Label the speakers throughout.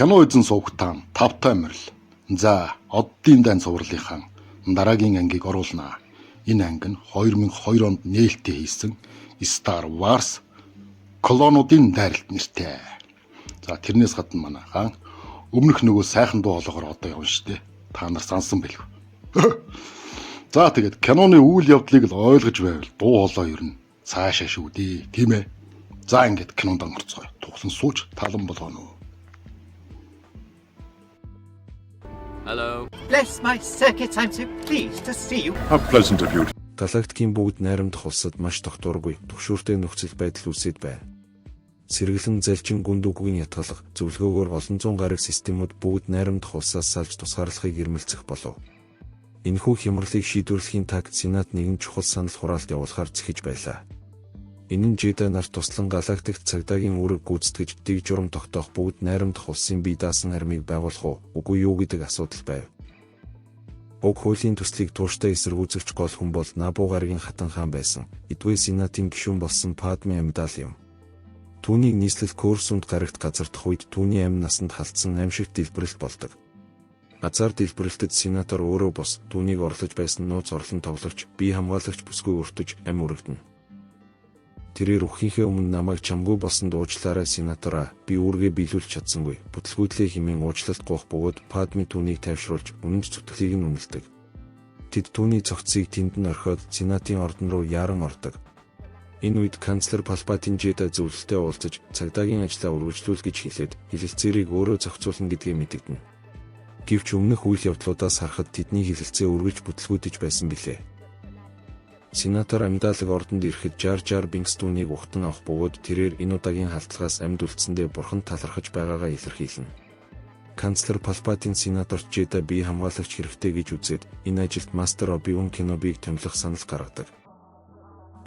Speaker 1: Кино эзэн сувгтаан 5 амирал. За, оддын дан цувралынхаа дараагийн ангийг оруулнаа. Энэ анги нь 2002 онд нээлттэй хийсэн Star Wars клонуудын дайралт нэртэй. За, тэрнээс гадна манай хаан өмнөх нөгөө сайхан дуу хоолоогоор одоо явна штэ. Та нар сансан байлгүй. За, тэгээд киноны үйл явдлыг л ойлгож байвал дуу хоолой ер нь цаашаа шүү дээ, тийм ээ. За, ингээд кинонд орцгоё. Туглан сууж талан болгоно.
Speaker 2: Hello.
Speaker 3: Bless my circuits, I'm so pleased to see you.
Speaker 4: How pleasant of you.
Speaker 5: Галактикийн бүгд найрамдах улсад маш тогтворгүй түгшүүртэй нөхцөл байдал үүсэт байв. Сэргэлэн залчин гүнд үгийн ятгалах зөвлөгөөгөөр олон зуун гараг системүүд бүгд найрамдах улсаас салж тусгаарлахыг ирмэлцэх болов. Энэхүү хямралыг шийдвэрлэхийн тагт Сенат нэгэн чухал санал хураалт явуулахаар зэхэж байлаа. Энэ нь Жедай нарт туслан галактикт цагдаагийн үүрэг гүйцэтгэж дэг журам тогтоох бүгд найрамдах улсын бие даасан армийг байгуулах үгүй юу гэдэг асуудал байв. Уг хуулийн төслийг тууштай эсэргүүцэгч гол хүн бол Набу гарагийн хатан хаан байсан. Эдвэ Сенатын гишүүн болсон Падме Амидал юм. Түүнийг нийслэл Корсунд гарагт газардах үед түүний амь насанд халтсан аимшигт дэлбэрэлт болдог. Азар дэлбэрэлтэд сенатор өөрөө бос түүнийг орлож байсан нууц орлон тоглогч бие хамгаалагч бүсгүй өртөж амь үрэгдэнэ. Тэрээр өхийнхээ өмнө намайг чамгүй болсон дуучлаарай сенатораа би үүргээ биелүүлж чадсангүй. Бүтлгүүтлээ хэмээн уучлалт гоох бөгөөд Падме түүнийг тайвшруулж үнэнч зүтгэлийг нь үнэлдэг. Тэд түүний цогцыг тэнд нь орхиод сенатын ордон руу яран ордог. Энэ үед канцлер Палпатин Жедай зөвлөлтөд уулзаж цагдаагийн ажлаа үргэлжлүүл гэж хэлээд хэлэлцээрийг өөрөө зохицуулна гэдгээ мэдэгдэнэ. Гэвч өмнөх үйл явдлуудаас харахад тэдний хэлэлцээ үргэлж бүтлгүүдэж байсан билээ. Сенатор Амидалыг ордонд ирэхэд Жар Жар Бинкс түүнийг ухтан авах бөгөөд тэрээр энэ удаагийн халтлагаас амьд үлдсэндээ бурхан талархаж байгаагаа илэрхийлнэ. Канцлер Палпатин сенаторт Жедай бие хамгаалагч хэрэгтэй гэж үзээд энэ ажилд Мастер Оби-Ван Кенобиг томилох санал гаргадаг.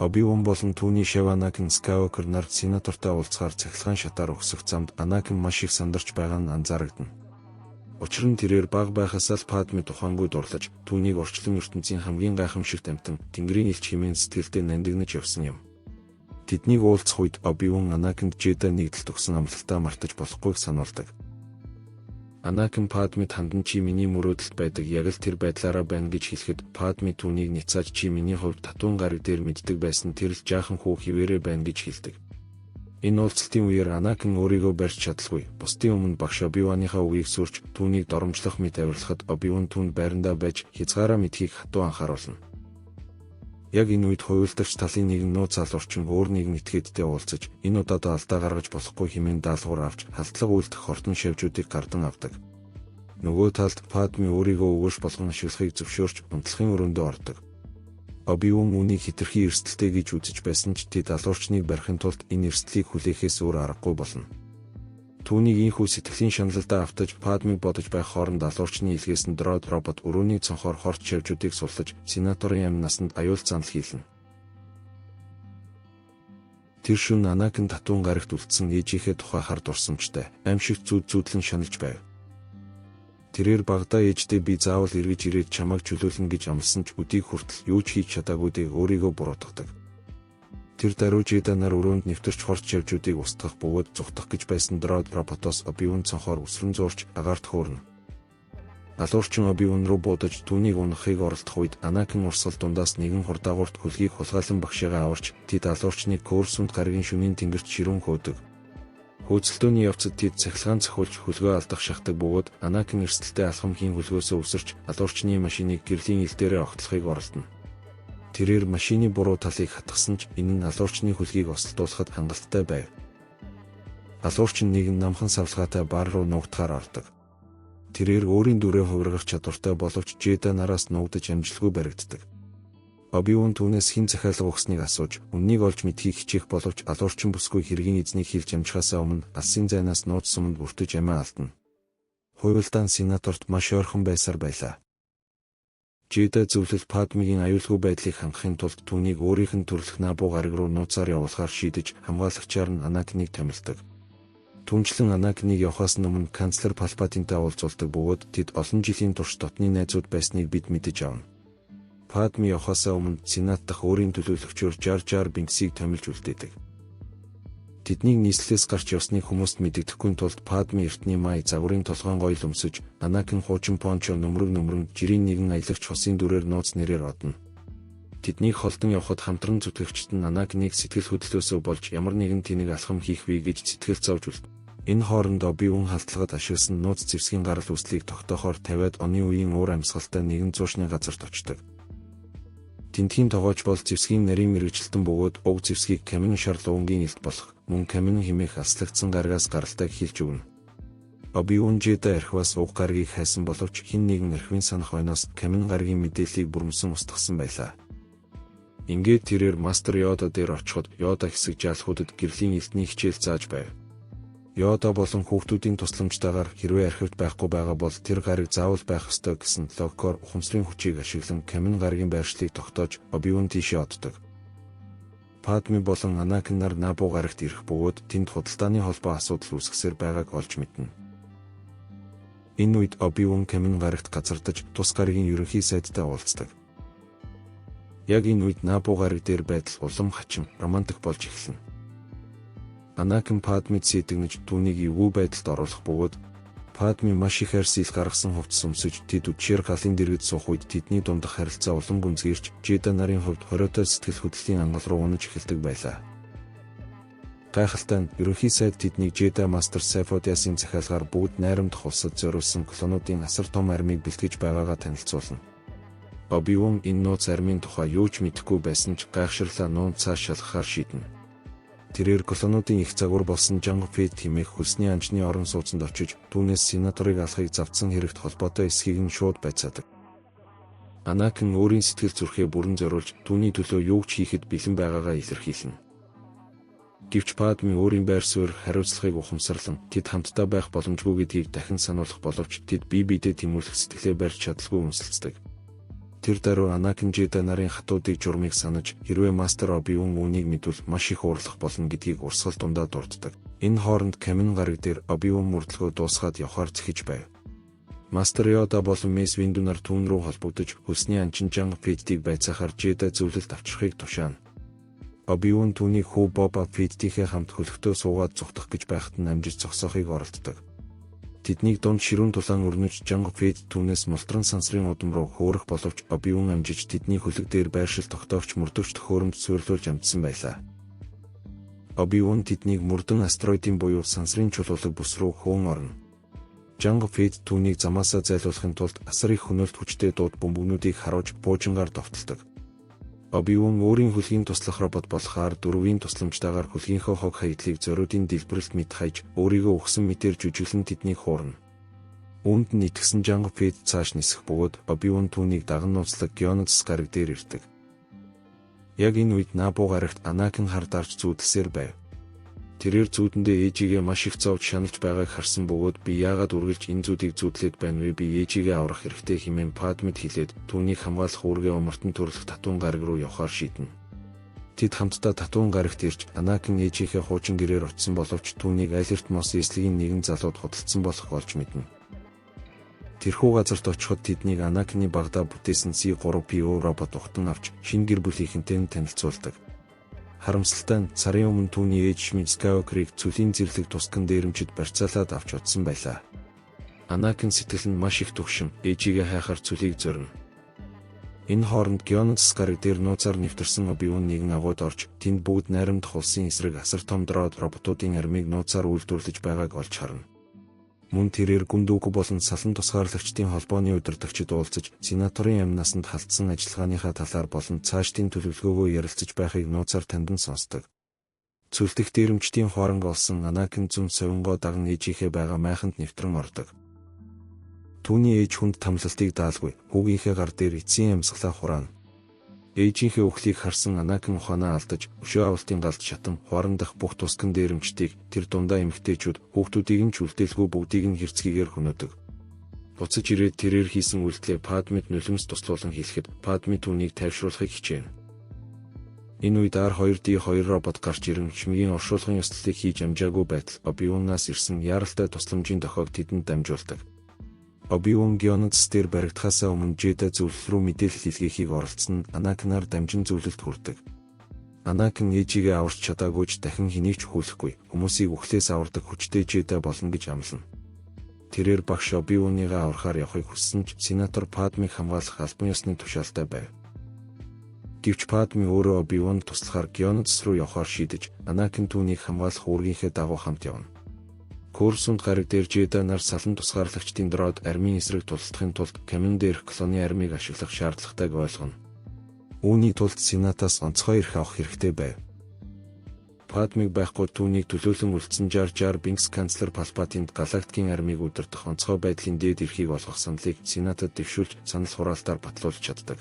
Speaker 5: Оби-Ван болон түүний шав Анаkin Skywalker нар сенатортой уулзахаар цахилгаан шатаар өгсөх замд Анаkin маш их сандарч байгаа нь анзаарагдана. Учир нь тэрээр баг байхасаа л Падме тухайгүй дурлаж түүнийг орчлон ертөнцийн хамгийн гайхамшигт амьтан Тэнгэрийн элч хэмээн сэтгэлдээ нандинаж явсан юм. Тэднийг уулзах үед Оби-Ван Анаkiнд Жедай нэгдэлт өгсөн амлалтаа мартаж болохгүйг сануулдаг. Анаkin Падмед хандан чи миний мөрөөдөлд байдаг яг л тэр байдлаараа байна гэж хэлэхэд Падме түүнийг няцааж чи миний хувьд татуун гараг дээр мэддэг байсан тэр л жаахан хүү хിവэрэ байна гэж хэлдэг. Энэ уулзалтын үеэр Анаkin өөрийгөө барьж чадалгүй. Бусдын өмнө багш Оби-Ваныхаа үгийг сүрч түүнийг доромжлох мэт авирлахад Оби-Ван түүнд байрандаа байж хязгаараа мэдхийг хатуу анхааруулна. Яг энэ үед хуйлдагч талын нэгэн нууц залуурчин өөр нэгэн этгээдтэй уулзаж энэ удаад алдаа гаргаж болохгүй хэмээн даалгавар авч халдлага үйлдэх хортон шавжуудыг гардан авдаг. Нөгөө талд Падме өөрийгөө өгөөж болгон ашиглахыг зөвшөөрч унтлахын өрөөндөө ордог. Оби-Ван үүнийг хэтэрхий эрсдэлтэй гэж үзэж байсан ч тэд алуурчныг барихын тулд энэ эрсдлийг хүлээхээс өөр аргагүй болно. Түүнийг ийхүү сэтгэлийн шаналлаа автаж Падмиг бодож байх хооронд алуурчны илгээс нь дрод робот өрөөний цонхоор хорт шавжуудыг суллаж сенаторын амь насанд аюул занал хийлнэ. Тэр шөнө Анаkin татуун гарагт үлдсэн ээжийнхээ тухай хар дурсамжтай аимшигт зүүдлэн шаналж байв. Тэрээр багада ээждээ би заавал эргэж ирээд чамайг чөлөөлнө гэж амласан ч өдийг хүртэл юу ч хийж чадаагүйдээ өөрийгөө буруутгадаг. Тэр даруй Жедай нар өрөөнд нэвтэрч хорт шавжуудыг устгах бөгөөд зүхтах гэж байсан дрод роботоос Оби-Ван цонхоор үсрэн зуурч агаарт хөөрнө. Алуурчин Оби-Ван руу буудаж түүнийг унахыг оролдох үед Анаkin урсгал дундаас нэгэн хурдаагуурт хөлгийг хулгайлан багшигаа аварч тэд алуурчныг Корсунд гарагийн шөнийн тэнгэрт ширүүн хөөдөг. Хөөцөлдөөний явцад тэд цахилгаан цохиулж хөлгөө алдах шахдаг бөгөөд Анаkin эрсдэлтэй алхамхийн хөлгөөсөө үсэрч алуурчны машиныг гэрлийн ил дээрээ огтлохыг оролдоно. Тэрээр машины буруу талыг хатгасан ч энэ нь алуурчны хөлгийг осолдуулахад хангалттай байв. Алуурчин нэгэн намхан савлгаатай бар руу нуугдахаар ордог. Тэрээр өөрийн дүрээ хувиргах чадвартай боловч Жедай нараас нуугдаж амжилтгүй баригддаг. Оби-Ван түүнээс хэн захиалга өгснийг асууж, үннийг олж мэдхийг хичээх боловч алуурчин бүсгүй хэргийн эзнийг хэлж амжихаасаа өмнө алсын зайнаас нууц суманд бүртэж амиа алдна. Хуйлдаан сенаторт маш ойрхон байсаар байлаа. Жедай зөвлөл Падмигийн аюулгүй байдлыг хангахын тулд түүнийг өөрийнх нь төрлөх Набу гараг руу нууцаар явуулахаар шийдэж хамгаалагчаар нь Анаkiнийг томилдог. Түнчлэн Анаkiнийг явахаас өмнө канцлер Палпатинтай уулзуулдаг бөгөөд тэд олон жилийн турш дотны найзууд байсныг бид мэдэж авна. Падме явахаасаа өмнө Сенат дахь өөрийн төлөөлөгчөөр Жар Жар Бинксийг томилж үлдээдэг. Тэднийг нийслэлээс гарч явсныг хүмүүст мэдэгдэхгүй тулд Падме эртний май загварын толгойн гоёл өмсөж, Анаkin хуучин пончо нөмрөг жирийн нэгэн аялагч хосын дүрээр нууц нэрээр одно. Тэднийг холдон явхад хамтран зүтгэгчд нь Анаkin-ыг сэтгэл хөдлөлөөсөө болж ямар нэгэн тэнэг алхам хийх вэ гэж сэтгэл зовж үлд. Энэ хооронд Obi-Wan халтлагад ашигласан нууц зэвсгийн гарал үүслийг тогтоохоор тавиад оны үеийн уур амьсгалтай нэгэн зуушны газарт очдог. Тэнтхийн тогооч бол зэвсгийн нарийн мэргэжилтэн бөгөөд уг зэвсгийг Камин шарлуунгийн илт болох мөн Камин хэмээх аслагдсан гаргаас гаралтай хэлж өгнө. Obi-Wan Jedi архиваас уг гаргийг хайсан боловч хэн нэгэн архивын санах ойноос Камин гаргийн мэдээллийг бүрмсэн устгасан байлаа. Ингээд тэрээр Мастер Yoda дээр очиход Yoda хэсэг жаалхуудад гэрлийн элтний хичээл зааж байв. Yoda болон хүүхдүүдийн тусламжтайгаар хэрвээ архивд байхгүй байгаа бол тэр гарыг заавал байх ёстой гэсэн логикоор ухамсарын хүчийг ашиглан Камин гаргийн байршлыг тогтоож Obi-Wan тийшээ оддог. Падме болон Анаkin нар Набу гарагт ирэх бөгөөд тэнд худалдааны холбоо асуудал үүсгэсээр байгааг олж мэднэ. Энэ үед Obi-Wan Камин гарагт газардаж тус гарагийн ерөнхий сайдтай уулздаг. Яг энэ үед Набу гараг дээр байдал улам хачин, романтик болж эхэлнэ. Анаkin Падмед сэтгнэж түүнийг эвгүй байдалд оруулах бөгөөд Падме маш их арсил гаргасан хувцас өмсөж тэд үдшээр галын дэргэд суух үед тэдний дундах харилцаа улам гүнзгийрч Jedi нарын хувьд хориотой сэтгэл хөдлөлийн ангал руу унаж эхэлдэг байлаа. Гайхалтай нь ерөнхий сайд тэднийг Jedi Master Sifo-Dyas-ийн захиалгаар бүгд найрамдах улсад зориулсан клонуудын асар том армийг бэлтгэж байгаагаа танилцуулна. Obi-Wan энэ нууц армийн тухай юу ч мэдэхгүй байсан ч гайхширлаа нуун цааш шалгахаар шийднэ. Тэрээр клонуудын их загвар болсон Jango Fett хэмээх хөлсний анчны орон сууцанд очиж түүнээс сенаторыг алахыг завдсан хэрэгт холбоотой эсхийг нь шууд байцаадаг. Анаkin өөрийн сэтгэл зүрхээ бүрэн зориулж түүний төлөө юу ч хийхэд бэлэн байгаагаа илэрхийлнэ. Гэвч Падме өөрийн байр суурь хариуцлагыг ухамсарлан тэд хамтдаа байх боломжгүй гэдгийг дахин сануулах боловч тэд бие биедээ тэмүүлэх сэтгэлээ барьж чадалгүй үнсэлцдэг. Тэр даруй Анаkin Jedi нарын хатуудыг журмыг санаж хэрвээ Мастер Obi-Wan үүнийг мэдвэл маш их уурлах болно гэдгийг урсгал дундаа дурддаг. Энэ хооронд Камин гараг дээр Obi-Wan мөрдлөгөө дуусгаад явхаар зэхэж байв. Мастер Yoda болон Mace Windu нар түүн рүү холбогдож хөлсний анчин Jango Fett-ийг байцаахаар Jedi зөвлөлт авчрахыг тушаана. Obi-Wan түүнийг хүү Boba Fett-ийнхээ хамт хөлөгтөө суугаад зүхтах гэж байхад нь амжиж зогсоохыг оролддог. Тэднийг дунд ширүүн тулаан өрнөж Jango Fett түүнээс мултран сансрын удам руу хөөрөх боловч Obi-Wan амжиж тэдний хөлөг дээр байршил тогтоогч мөрдөгч төхөөрөмж суйрлуулж амжсан байлаа. Obi-Wan тэднийг мөрдөн астероидын буюу сансрын чулуулаг бүс рүү хөөн орно. Jango Fett түүнийг замаасаа зайлуулахын тулд асар их хөнөөлт хүчтэй дууд бөмбөгнүүдийг харуулж буужингаар довтолдог. Obi-Wan өөрийн хөлгийн туслах робот болохаар дөрвийн тусламжтайгаар хөлгийнхөө хог хаядлыг зориудын дэлбэрэлт мэд хаяж өөрийгөө өгсөн мэтээр жүжиглэн тэднийг хуурна. Үүнд нь итгэсэн Jango Fett цааш нисэх бөгөөд Obi-Wan түүнийг даган нууцлаг Geonosis гараг дээр ирдэг. Яг энэ үед Naboo гарагт Anakin хар дарж зүүдэлсээр байв. Тэрээр зүүдэндээ ээжигээ маш их зовж шаналж байгааг харсан бөгөөд би яагаад үргэлж энэ зүүдийг зүүдлээд байна вэ? Би ээжигээ аврах хэрэгтэй хэмээн Падмед хэлээд түүнийг хамгаалах үүргээ умартан төрлөх татуун гараг руу явахаар шийднэ. Тэд хамтдаа татуун гарагт ирж Anakin ээжийнхээ хуучин гэрээр очисон боловч түүнийг Alert Mos эслэгийн нэгэн залууд худалдсан болох болж мэднэ. Тэрхүү газарт очиход тэднийг Anakin-ы багада бүтээсэн C3PO робот ухтан авч шинэ гэр бүлийнхэнтэй танилцуулдаг. Харамсалтай нь сарын өмнө түүний ээж Shmi Skywalker-ыг цөлийн зэрлэг тусган дээрэмчид барьцаалаад авч утсан байлаа. Anakin сэтгэл нь маш их түгшин ээжигээ хайхаар цөлийг зорино. Энэ хооронд Geonosis гараг дээр нууцаар нэвтэрсэн Obi-Wan нэгэн агууд орж тэнд бүгд найрамдах улсын эсрэг асар том дроод роботуудын армийг нууцаар үйлдвэрлэж байгааг олж харна. Мөн тэрээр Гүндүүк болон салан тусгаарлагчдын холбооны удирдагчид уулзаж сенаторын амнасанд халтсан ажиллагааныхаа талаар болон цаашдын төлөвлөгөөгөө ярилцаж байхыг нууцаар таньдан сонсдог. Цөлдөх дээрэмчдийн хооронд олсон Anakin зүн совингоо даган ээжийнхээ байгаа майханд нэвтрэн ордог. Түүний ээж хүнд тамлалтыг даалгүй хүүгийнхээ гар дээр эцсийн амьсгалаа хураана. Ээжийнхээ өхлийг харсан Anakin ухаанаа алдаж өшөө авалтын галд шатан хуарандах бүх тусган дээрэмчдийг тэр дундаа эмэгтэйчүүд хүүхдүүдийг нь чүлдээлгүй бүгдийг нь хэрцгийгээр хөнөөдөг. Буцаж ирээд тэрээр хийсэн үйлдэлээ Падмед нулимс туслуулан хэлэхэд Падме түүнийг тайвшруулахыг хичээнэ. Энэ үед R2D2 робот гарч ирэн Shmi-гийн оршуулгын ёслолыг хийж амжаагүй байтал Obi-Wan-аас ирсэн яаралтай тусламжийн дохойг тэдэнд дамжуулдаг. Obi-Wan Geonosis дээр баригдахаасаа өмнө Jedi зөвлөл рүү мэдээлэл илгээхийг оролцсон Anakin-аар дамжин зөвлөлт хүрдэг. Анаkin ээжигээ аварч чадаагүй ч дахин хэнийг ч хүлэхгүй, хүмүүсийг үхлээс авардаг хүчтэй Жедай болно гэж амлана. Тэрээр багш Оби-Ваныгаа аврахаар явахыг хүссэн ч сенатор Падмиг хамгаалах албан ёсны тушаалтай байв. Гэвч Падми өөрөө Оби-Ванд туслахаар Геонадс руу явахаар шийдэж, Анаkin түүнийг хамгаалах үүргийнхээ дагуу хамт явна. Курсунд гараг дээр Жедай нар салан тусгаарлагчдын дороод армийн эсрэг тулдахын тулд Камин дээрх клоны армийг ашиглах шаардлагатайг ойлгоно. Үүний тулд Сенатаас онцгой эрх авах хэрэгтэй байв. Падмиг байхгүй түүнийг төлөөлөн үлдсэн Жар Жар Бинкс канцлер Палпатинд галактикийн армийг удирдах онцгой байдлын дээд эрхийг олгох саналыг Сенатад дэвшүүлж санал хураалтаар батлуулж чаддаг.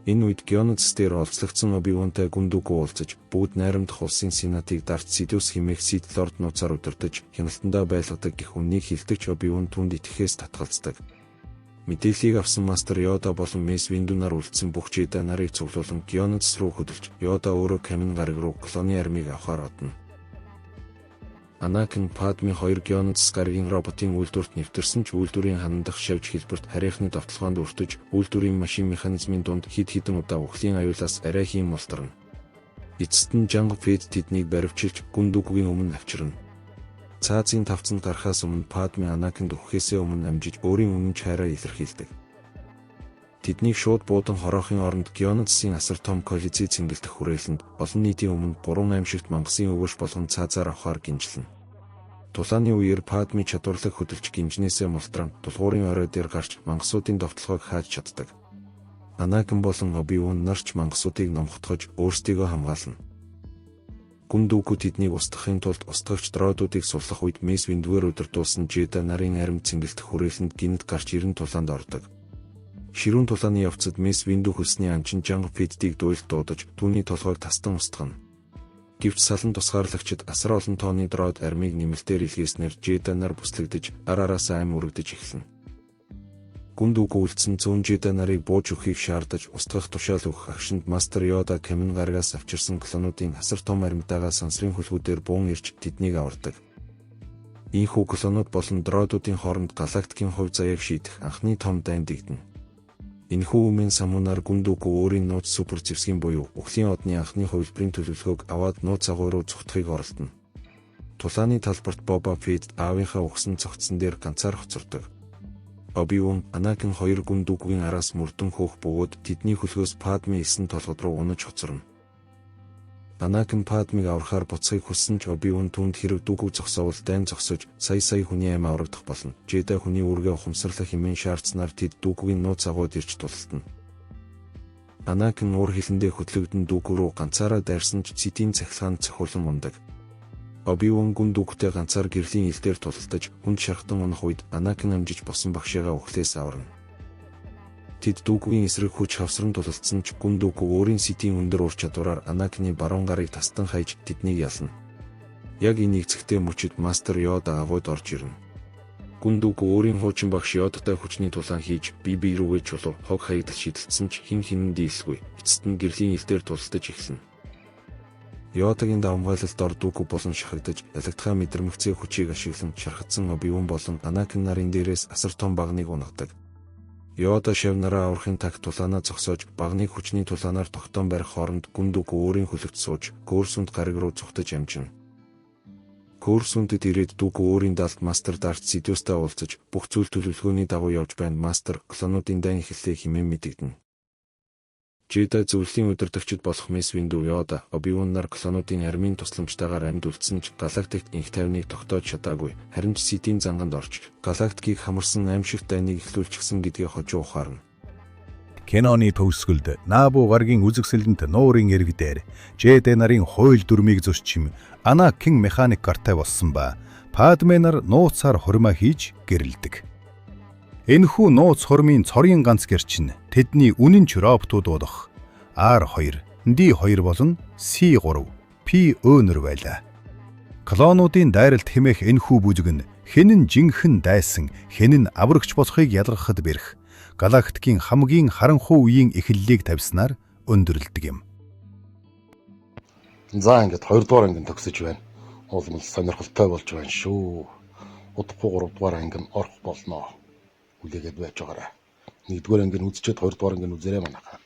Speaker 5: Энэ үед Геонадс дээр олзлогдсон Оби-Вантай Гүндүүкүү уулзаж, бүгд найрамдах улсын Сенатыг Дарт Сидиус хэмээх Сид Лорд нууцаар удирдах, хяналтандаа байлгадаг гэх үннийг хэлдэг ч Оби-Ван түүнд итгэхээс татгалздаг. Мэдээллийг авсан Мастер Йода болон Мэс Винду нар үлдсэн бүх Жедай нарыг цуглуулan Геонадс руу хөдөлж, Йода өөрөө Камин гараг руу клоны армийг авахар одно. Анаkin Падми 2 Геонадс гарагийн роботын үйлдвэрт нэвтэрсэн ч үйлдвэрийн ханандах шавж хэлбэрт харийнхны довтлогоонд өртөж, үйлдвэрийн машин механизмын дунд хэд хэдэн удаа үхлийн аюулаас арай хийм мултарна. Эцэст нь Jango Fett тэднийг баривчилж, Гүндүүкүүгийн өмнө авчирна. Цаазын тавцанд гарахаас өмнө Падми Анакинд өгөхөөсөө өмнө амжиж өөрийн үнэн чараа илэрхийлдэг. Тэднийг шууд буудан хороохын оронд Геонадсын асар том колизей цэнгэлдэх хүрээлэнд олон нийтийн өмнө 3 аймшигт мангасын өвөш болгон цаазаар авахар гинжлэн. Тулааны үеэр Падми чадварлаг хөдөлж гинжнээсээ мултран дулуурын орой дээр гарч мангасуудын довтлогоог хааж чаддаг. Анаkin болон Оби-Ван нарч мангасуудыг номхотгож өөрсдийгөө хамгаална. Гүндүүкүү тэднийг устгахын тулд устгагч дроодуудыг суллах үед Мэс Виндүгээр удирдуулсан Жедай нарын арим цэнгэлдэх хүрээлэнд гинт гарч ирэн тулаанд ордог. Ширүүн тулааны явцад Мэс Виндүү хөлсний анчин Jango Fett-ийг дуйлд дуудаж, түүний толгойг тастан устгана. Гэвч салан тусгаарлагчид асар олон тооны дроод армийг нэмэлтээр илгээснээр Жедай нар бүслэгдэж, араасаа ам үрэгдэж эхэлнэ. Гүндүүкүү үлдсэн 100 Жедай нарыг бууж өгөхийг шаардаж, устгах тушаал өгөх агшинд Мастер Йода Камин гарагаас авчирсан клонуудын асар том армидагаа сансрын хөлгүүдээр буун ирж тэднийг авардаг. Ийхүү клонууд болон дроодуудын хооронд галактикийн хувь заяаг шийдэх анхны том дайн дэгдэнэ. Энэхүү үмэн самуунаар Гүндүүкүү өөрийн нууц супер зэвсгийн буюу үхлийн одны анхны хувилбарын төлөвлөгөөг аваад нууц агуй руу зүгтхийг оролдоно. Тулааны талбарт Боба Фетт аавынхаа өгсөн цогцсон дээр ганцаар хоцордог. Оби-Ван, Анаkin 2 Гүндүүкүүгийн араас мөрдөн хөөх бөгөөд тэдний хөлгөөс Падми 9 толгод руу унаж хоцорно. Анаkin Падмиг аврахаар буцахыг хүссэн ч Оби-Ван түүнд хэрэг дүүкүү зогсоовол дайн зогсож, сая хүний ам аврагдах болно. Жедай хүний үргээ ухамсарлах хэмээн шаардсанаар тэд дүүкүүгийн нууц агууд ирж тултана. Анаkin уур хилэндээ хөтлөгдөн дүүкүү рүү ганцаараа дайрсан ч Сидийн цахилгаанд цохиулан ундаг. Оби-Ван Гүндүүктэй ганцаар гэрлийн ил дээр тултаж, хүнд шархтан унах үед Анаkin амжиж босон багшаагаа үхлээс аварна. Тэд дүүкүүгийн эсрэг хүч хавсран тулалдсан ч Гүндүүкүү өөрийн Сидийн өндөр ур чадвараар Анакины баруун гарыг тастан хаяж тэднийг ялна. Яг энэ нэгцэгтэй мөчид Мастер Йода агууд орж ирнэ. Гүндүүкүү өөрийн хуучин багш Йодатай хүчний тулаан хийж, бие рүүгээ чулуу хог хаягдал шидэлцсэн ч хин хинэн дийлсгүй. Эцэст нь гэрлийн ил дээр тултаж эхэлнэ. Йодагийн давмгайлалт ор дүүкүү болон шахагдаж, ялагдхаа мэдрэмгцээ хүчийг ашиглан шархацсан Оби-Ван болон Анаkin нарын дээрээс асар том багныг унагадаг. Йода шав нараа аврахын тагт тулаанаа зогсоож, багныг хүчний тулаанаар тогтоон барих хооронд Гүндүүкүү өөрийн хөлөгт сууж, Курсунд гараг руу зүгтэж амжина. Курсундэд ирээд дүүкүү өөрийн даалт Мастер Дарт Сидиустай уулзаж, бүх зүйл төлөвлөгөөний дагуу явж байна. Мастер, клонуудын дайн эхэллээ хэмээн мэдэгдэнэ. Жедай зөвлөлийн удирдагчид болох Мэс Винду, Йода, Оби-Ван нар клонуудын армийн тусламжтайгаар амьд үлдсэн ч галактикт инх тайвныг тогтоож чадаагүй. Харин ч Сидийн занганд орж, галактикийг хамарсан аимшигт дайныг эхлүүлчихсэн гэдгээ хожуу ухаарна.
Speaker 4: Киноны төгсгөлд Наабу гарагийн үзэгсэлэнт нуурын эрэг дээр Жедай нарын хууль дүрмийг зөрчим Анаkin механик гартай болсон ба Падме нар нууцаар хурмаа хийж гэрэлдэг. Энэхүү нууц хурмын цорын ганц гэрчин тэдний үнэнч роботууд болох R2, D2 болон C3, P-Owner байлаа. Клонуудын дайралт хэмээх энэхүү бүжиг нь хэн нь жинхэнэ дайсан, хэн нь аврагч болохыг ялгахад бэрх галактикийн хамгийн харанхуй үеийн эхлэлийг тавьснаар өндөрлөдөг юм.
Speaker 1: За ингээд 2 дугаар анги төгсөж байна. Уулмал сонирхолтой болж байна шүү. Удахгүй 3 дугаар анги орох болно. Үлээгээд байж байгаарай. 1-р анги үзчихэд 2-р анги үзээрэй манайхаа.